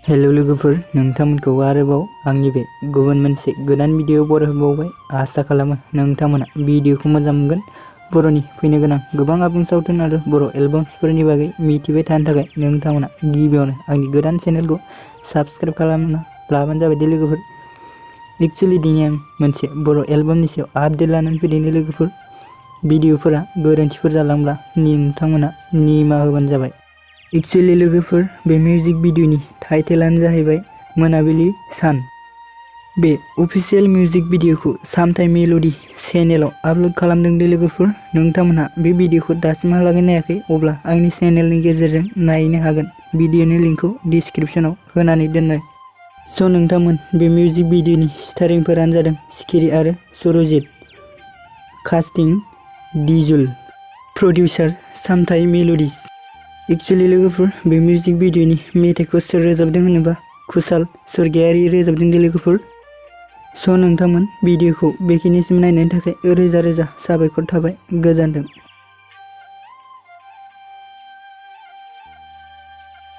Hello लोगोफोर, नोंथांमोनखौ आरोबाव आंनि बे गुबुन मोनसे गोदान भिडिअ बरायबावबाय। आसा खालामो नोंथांमोना भिडिअखौ मोजां मोनगोन। बर'नि फैनो गोनां गोबां आबुं सावथुन आरो बर' एलबामफोरनि बागै मिथिबाय थानो थाखाय नोंथांमोना गिबियावनो आंनि गोदान चेनेलखौ साबस्क्राइब खालामना लाबानो जाबाय दे लोगोफोर। एक्चुअली दिनै आं मोनसे बर' एलबामनि सायाव आपडेट लानानै फैदों लोगोफोर। भिडिअफोरा गोरोन्थिफोर जालांब्ला नोंथांमोना निमाहा होबानो जाबाय। एक्चुअली लोगोफोर, बे मिउजिक भिडिअनि टाइटेलानो जाहैबाय मोनाबिलि सान। बे अफिशियेल मिउजिक भिडिअखौ सामथाइ मेल'डि चेनेलाव आपल'ड खालामदों दे लोगोफोर। नोंथांमोनहा बे भिडिअखौ दासिमहालागै नायाखै अब्ला आंनि चेनेलनि गेजेरजों नायनो हागोन। भिडिअनि लिंकखौ डिसक्रिप्शनाव होनानै दोननाय। स' नोंथांमोन, बे मिउजिक भिडिअनि स्टारिंफोरानो जादों सिखिरि आरो सुरजित। कास्टिं दिजुल। प्रडिउसार सामथाइ मेल'डिज। एक्चुअली लोगोफोर, बे मिउजिक भिडिअनि मेथाइखौ सोर रोजाबदों होनोबा कुशाल स्वर्गियारि रोजाबदों दे लोगोफोर। स' नोंथांमोन, भिडिअखौ बेखिनिसिम नायनायनि थाखाय रोजा रोजा साबायखर थाबाय। गोजोन्थों।